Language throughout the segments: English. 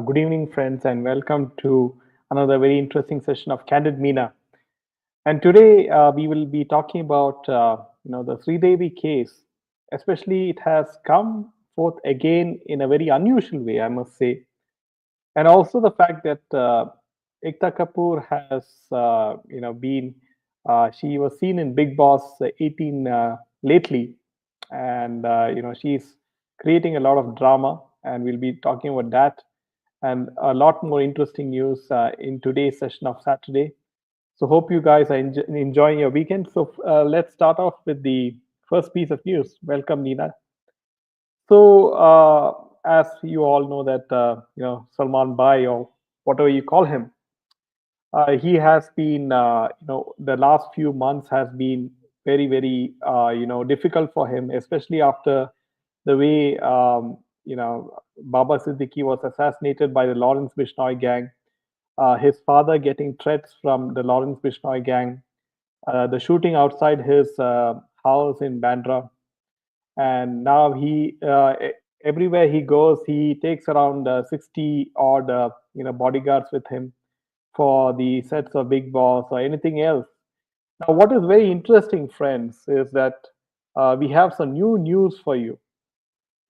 Good evening, friends, and welcome to another very interesting session of Candid Meena. And today we will be talking about the SRIDEVI case. Especially, it has come forth again in a very unusual way, I must say, and also the fact that Ekta Kapoor has been she was seen in Big Boss 18 lately, and she's creating a lot of drama, and we'll be talking about that and a lot more interesting news in today's session of Saturday. So hope you guys are enjoying your weekend. So let's start off with the first piece of news. Welcome, Nina. So as you all know that Salman Bhai, or whatever you call him, he has been the last few months has been very difficult for him, especially after the way Baba Siddiqui was assassinated by the Lawrence Bishnoi gang, his father getting threats from the Lawrence Bishnoi gang, the shooting outside his house in Bandra, and now everywhere he goes, he takes around 60 odd bodyguards with him for the sets of Big Boss or anything else. Now, what is very interesting, friends, is that we have some new news for you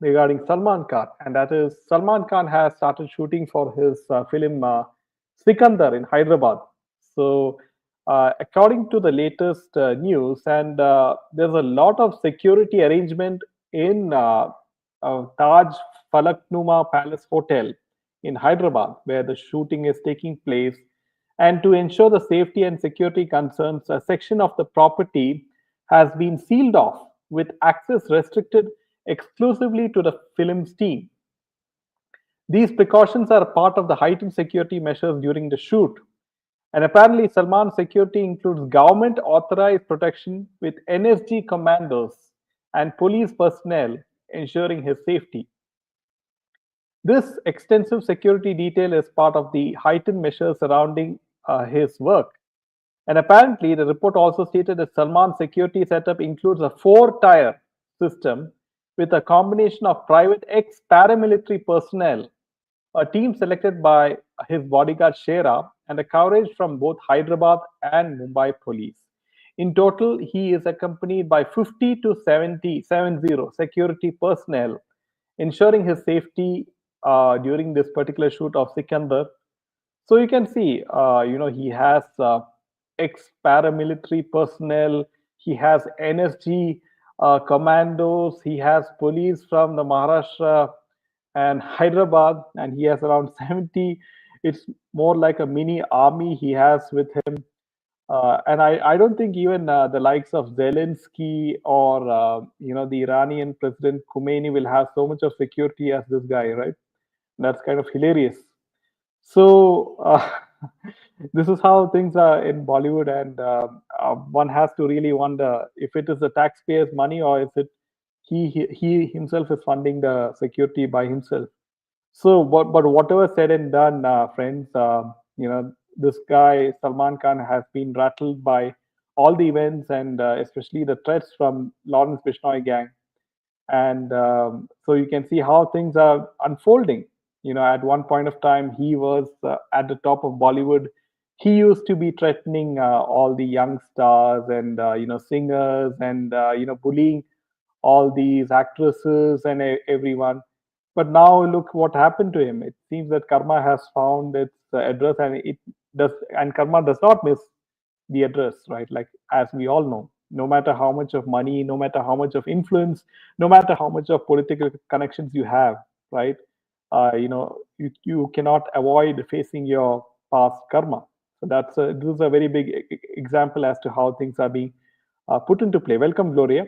regarding Salman Khan, and that is Salman Khan has started shooting for his film Sikandar in Hyderabad. So, according to the latest news, and there's a lot of security arrangement in Taj Falaknuma Palace Hotel in Hyderabad, where the shooting is taking place. And to ensure the safety and security concerns, a section of the property has been sealed off with access restricted exclusively to the film's team. These precautions are part of the heightened security measures during the shoot. And apparently, Salman's security includes government authorized protection with NSG commandos and police personnel ensuring his safety. This extensive security detail is part of the heightened measures surrounding his work. And apparently, the report also stated that Salman's security setup includes a four-tier system with a combination of private ex-paramilitary personnel, a team selected by his bodyguard Shera, and a coverage from both Hyderabad and Mumbai police. In total, he is accompanied by 50 to 70 security personnel, ensuring his safety during this particular shoot of Sikandar. So you can see, he has ex-paramilitary personnel, he has NSG commandos, he has police from the Maharashtra and Hyderabad, and he has around 70. It's more like a mini army he has with him. And I don't think even the likes of Zelensky or the Iranian President Khomeini will have so much of security as this guy, right? That's kind of hilarious. So this is how things are in Bollywood, and one has to really wonder if it is the taxpayers' money or is it he himself is funding the security by himself. So, but whatever said and done, friends, this guy Salman Khan has been rattled by all the events and especially the threats from Lawrence Bishnoi gang, and so you can see how things are unfolding. At one point of time, he was at the top of Bollywood. He used to be threatening all the young stars and singers and bullying all these actresses and everyone. But now look what happened to him. It seems that karma has found its address, and it does, and karma does not miss the address, right? Like, as we all know, no matter how much of money, no matter how much of influence, no matter how much of political connections you have, right? You cannot avoid facing your past karma. So this is a very big example as to how things are being put into play. Welcome, Gloria.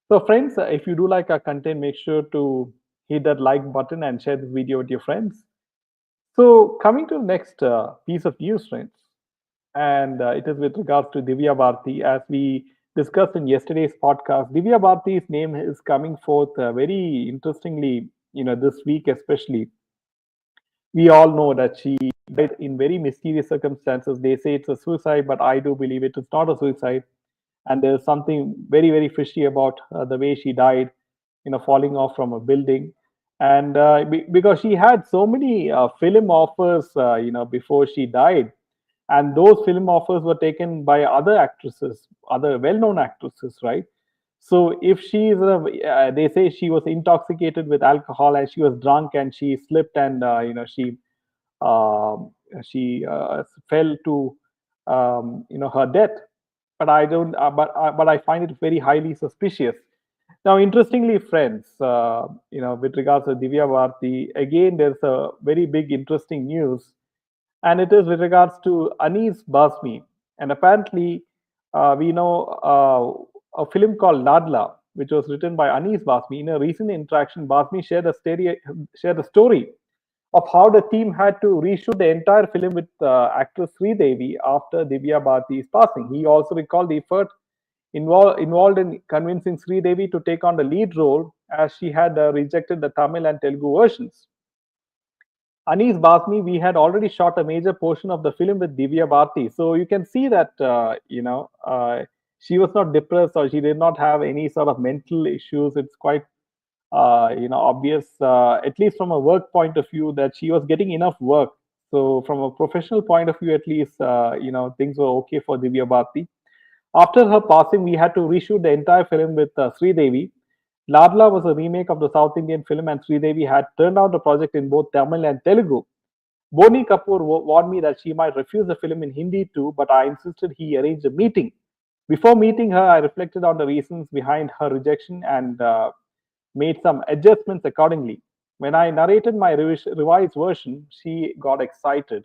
So, friends, if you do like our content, make sure to hit that like button and share this video with your friends. So, coming to the next piece of news, friends, and it is with regards to Divya Bharti. As we discussed in yesterday's podcast, Divya Bharti's name is coming forth very interestingly, this week especially. We all know that she died in very mysterious circumstances. They say it's a suicide, but I do believe it is not a suicide. And there's something very, very fishy about the way she died, falling off from a building. and because she had so many film offers, before she died, and those film offers were taken by other actresses, other well-known actresses, right? So if she is they say she was intoxicated with alcohol and she was drunk and she slipped and um, she fell to her death. But I don't. But I find it very highly suspicious. Now, interestingly, friends, with regards to Divya Bharti, again, there's a very big interesting news, and it is with regards to Anis Basmi. And apparently, we know a film called Ladla, which was written by Anis Basmi. In a recent interaction, Basmi shared a story of how the team had to reshoot the entire film with actress Sridevi after Divya Bharti's passing. He also recalled the effort involved in convincing Sridevi to take on the lead role, as she had rejected the Tamil and Telugu versions. Anis Basmi, we had already shot a major portion of the film with Divya Bharti. So you can see that, she was not depressed or she did not have any sort of mental issues. It's quite, obvious, at least from a work point of view, that she was getting enough work. So from a professional point of view, at least, things were okay for Divya Bharti. After her passing, we had to reshoot the entire film with Sridevi. Ladla was a remake of the South Indian film, and Sridevi had turned down the project in both Tamil and Telugu. Boni Kapoor warned me that she might refuse the film in Hindi too, but I insisted he arrange a meeting. Before meeting her, I reflected on the reasons behind her rejection and made some adjustments accordingly. When I narrated my revised version, she got excited.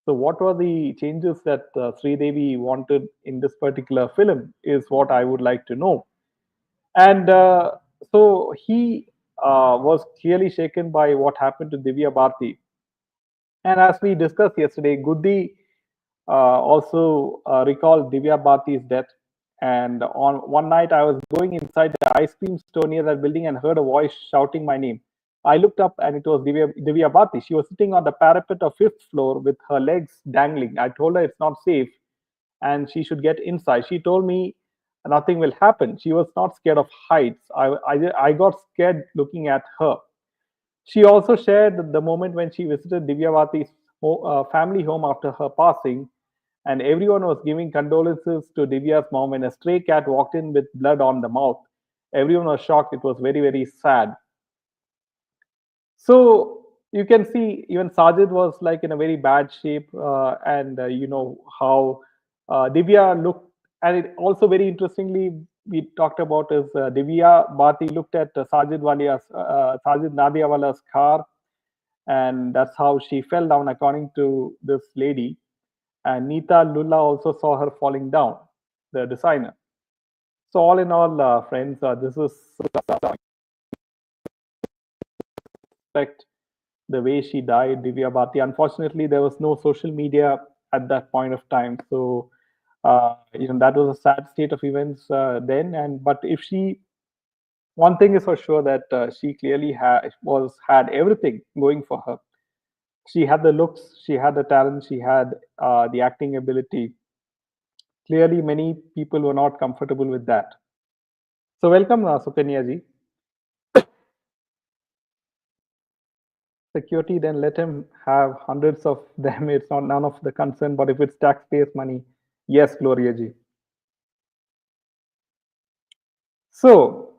So, what were the changes that Sridevi wanted in this particular film is what I would like to know. And so he was clearly shaken by what happened to Divya Bharti. And as we discussed yesterday, Guddi also recalled Divya Bharti's death. And on one night, I was going inside the ice cream store near that building and heard a voice shouting my name. I looked up and it was Divya Bharti. She was sitting on the parapet of fifth floor with her legs dangling. I told her it's not safe and she should get inside. She told me nothing will happen. She was not scared of heights. I got scared looking at her. She also shared the moment when she visited Divyavati's family home after her passing, and everyone was giving condolences to Divya's mom when a stray cat walked in with blood on the mouth. Everyone was shocked. It was very, very sad. So you can see even Sajid was like in a very bad shape, and you know how Divya looked. And it also very interestingly we talked about is Divya Bharti looked at Sajid Nadiawala's car, and that's how she fell down, according to this lady. And Nita Lulla also saw her falling down, the designer. So all in all, friends, this is respect the way she died, Divya Bharti. Unfortunately, there was no social media at that point of time, so that was a sad state of events then. And but if she, one thing is for sure that she clearly had everything going for her. She had the looks, she had the talent, she had the acting ability. Clearly, many people were not comfortable with that. So welcome, Sukanya ji. Security, then let him have hundreds of them. It's not none of the concern. But if it's taxpayers' money, yes, Gloria ji. So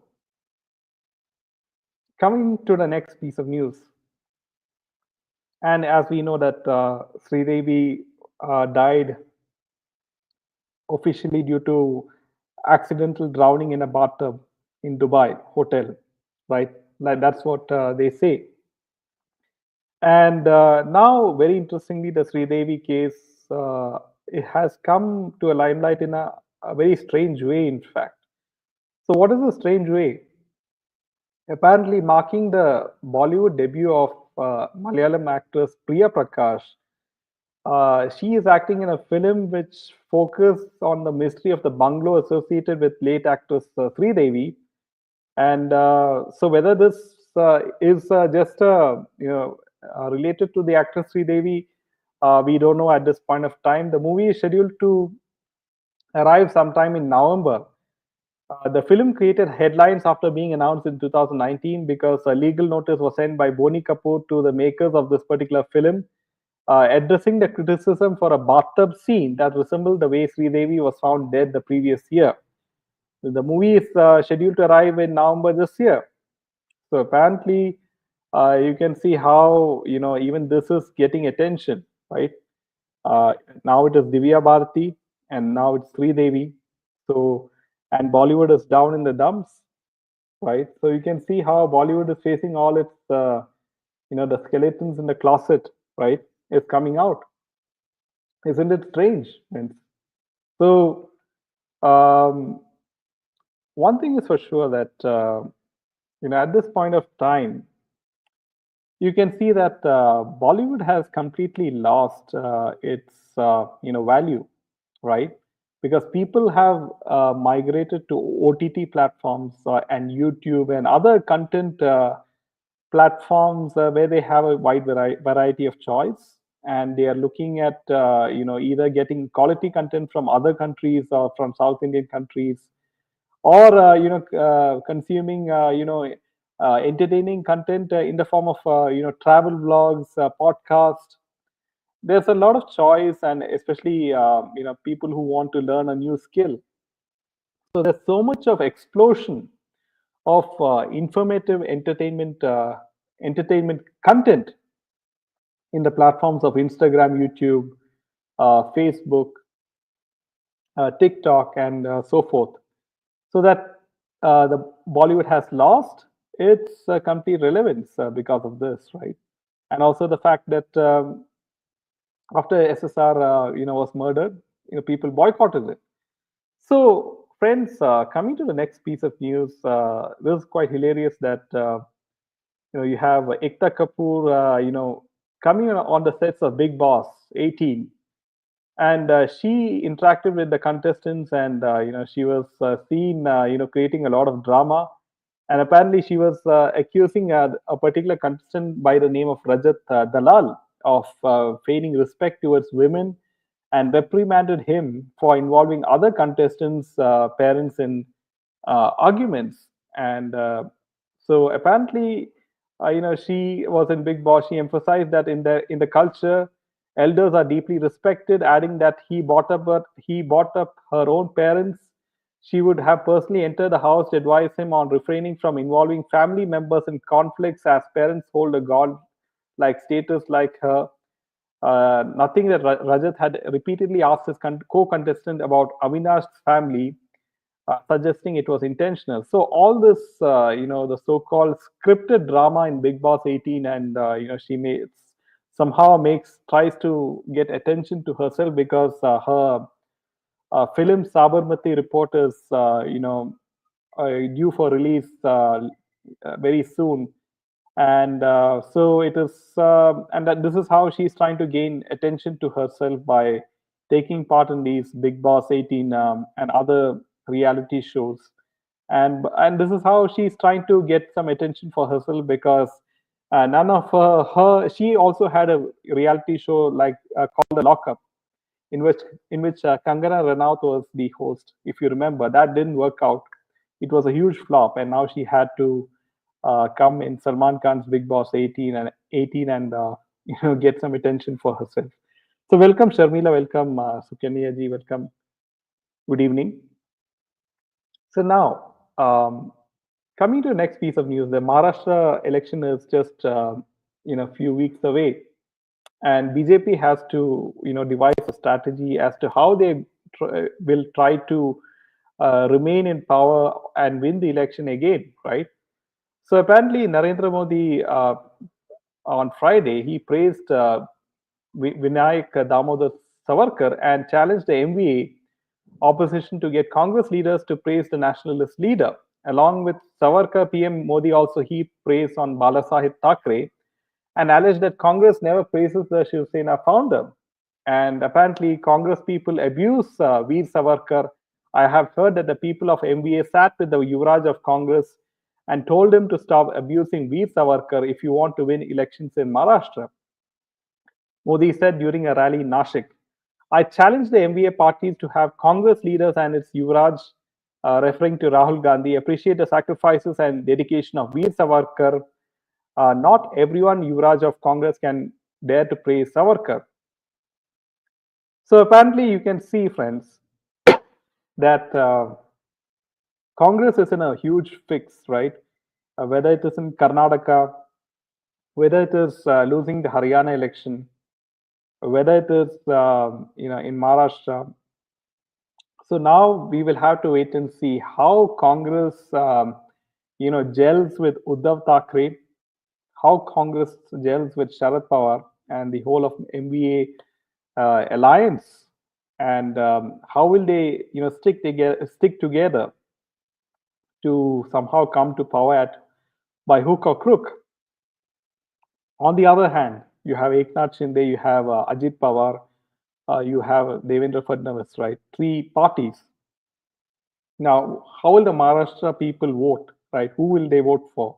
coming to the next piece of news, and as we know that Sridevi died officially due to accidental drowning in a bathtub in Dubai hotel, right? Like that's what they say. And now, very interestingly, the Sridevi case it has come to a limelight in a very strange way, in fact. So, what is the strange way? Apparently, marking the Bollywood debut of Malayalam actress Priya Prakash, she is acting in a film which focuses on the mystery of the bungalow associated with late actress Sridevi. And so, whether this is just related to the actress Sridevi, we don't know at this point of time. The movie is scheduled to arrive sometime in November, The film created headlines after being announced in 2019 because a legal notice was sent by Boni Kapoor to the makers of this particular film, addressing the criticism for a bathtub scene that resembled the way Sridevi was found dead the previous year. The movie is scheduled to arrive in November this year. So apparently, you can see how even this is getting attention, right? Uh, Now it is Divya Bharati, and now it's Sridevi. So, and Bollywood is down in the dumps, right? So you can see how Bollywood is facing all its, the skeletons in the closet, right? Is coming out. Isn't it strange? And so, um, one thing is for sure that at this point of time, you can see that Bollywood has completely lost its value, right? Because people have migrated to OTT platforms and YouTube and other content platforms where they have a wide variety of choice, and they are looking at either getting quality content from other countries or from South Indian countries, or consuming entertaining content in the form of travel vlogs, podcast. There's a lot of choice, and especially people who want to learn a new skill. So there's so much of explosion of informative entertainment content in the platforms of Instagram, YouTube, Facebook, TikTok, and so forth. So that the Bollywood has lost its complete relevance because of this, right? And also the fact that after SSR, was murdered, people boycotted it. So, friends, coming to the next piece of news, this is quite hilarious that you have Ekta Kapoor, coming on the sets of Big Boss 18, and she interacted with the contestants, and she was seen creating a lot of drama, and apparently she was accusing a particular contestant by the name of Rajat Dalal of feigning respect towards women, and reprimanded him for involving other contestants parents in arguments. And so apparently she was in Big Boss. She emphasized that in the culture, elders are deeply respected, adding that he brought up her own parents. She would have personally entered the house to advise him on refraining from involving family members in conflicts, as parents hold a god like status like her. Nothing that Rajat had repeatedly asked his co-contestant about Avinash's family, suggesting it was intentional. So all this, the so-called scripted drama in Big Boss 18, and she somehow makes tries to get attention to herself because her film Sabarmati Report is, due for release very soon, and so it is, and that this is how she's trying to gain attention to herself by taking part in these Big Boss 18 and other reality shows, and this is how she's trying to get some attention for herself because none of her she also had a reality show like called The Lockup, in which Kangana Ranaut was the host. If you remember, that didn't work out. It was a huge flop, and now she had to come in Salman Khan's Big Boss 18 and get some attention for herself. So welcome Sharmila, welcome Sukanya ji, welcome. Good evening. So now, coming to the next piece of news, the Maharashtra election is just few weeks away, and BJP has to devise a strategy as to how they will try to remain in power and win the election again, right? So apparently, Narendra Modi on Friday he praised Vinayak Damodar Savarkar and challenged the MVA opposition to get Congress leaders to praise the nationalist leader. Along with Savarkar, PM Modi also heaped praise on Balasaheb Thackeray and alleged that Congress never praises the Shiv Sena founder. And apparently, Congress people abuse Veer Savarkar. I have heard that the people of MVA sat with the Yuvraj of Congress and told him to stop abusing Veer Savarkar if you want to win elections in Maharashtra. Modi said during a rally in Nashik. I challenge the MVA parties to have Congress leaders and its Yuvraj referring to Rahul Gandhi, appreciate the sacrifices and dedication of Veer Savarkar. Not everyone, Yuvraj of Congress, can dare to praise Savarkar. So apparently, you can see, friends, that Congress is in a huge fix, right? Whether it is in Karnataka, whether it is losing the Haryana election, whether it is in Maharashtra. So now we will have to wait and see how Congress gels with Uddhav Thackeray, how Congress gels with Sharad Pawar and the whole of MVA alliance, and how will they stick together to somehow come to power by hook or crook. On the other hand, you have Eknath Shinde, you have Ajit Pawar, you have Devendra Fadnavis, right? Three parties. Now, how will the Maharashtra people vote, right? Who will they vote for?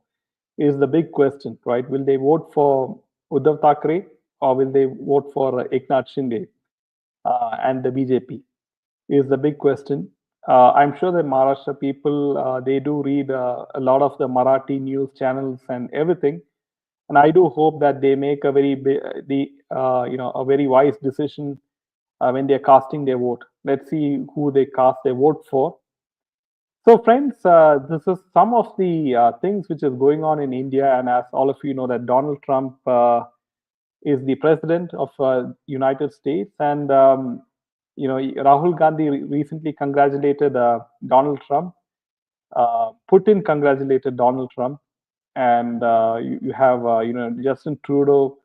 Is the big question, right? Will they vote for Uddhav Thackeray or will they vote for Eknath Shinde and the BJP? Is the big question. I'm sure that Maharashtra people they do read a lot of the Marathi news channels and everything, and I do hope that they make a a very wise decision when they're casting their vote. Let's see who they cast their vote for. So, friends, this is some of the things which is going on in India, and as all of you know, that Donald Trump is the president of United States, and Rahul Gandhi recently congratulated Donald Trump. Putin congratulated Donald Trump, and you have Justin Trudeau.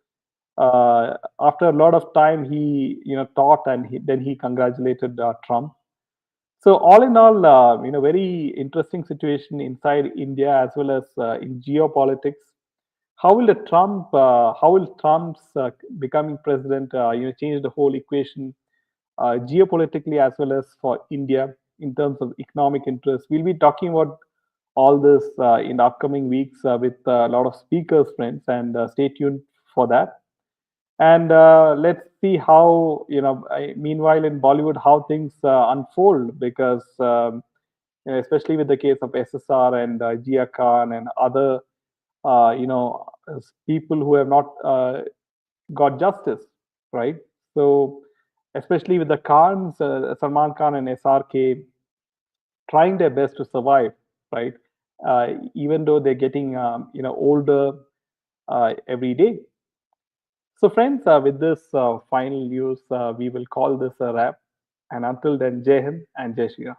After a lot of time, he thought, and then he congratulated Trump. So all in all, very interesting situation inside India as well as in geopolitics. How will Trump's becoming president, change the whole equation geopolitically as well as for India in terms of economic interests? We'll be talking about all this in the upcoming weeks with a lot of speakers, friends, and stay tuned for that. And let's see how meanwhile in Bollywood how things unfold, because especially with the case of SSR and Jia Khan and other people who have not got justice, right? So especially with the Khans, Salman Khan and SRK trying their best to survive, right? Even though they're getting older every day. So, friends, with this final news, we will call this a wrap. And until then, Jai Hind and Jai Shri Ram.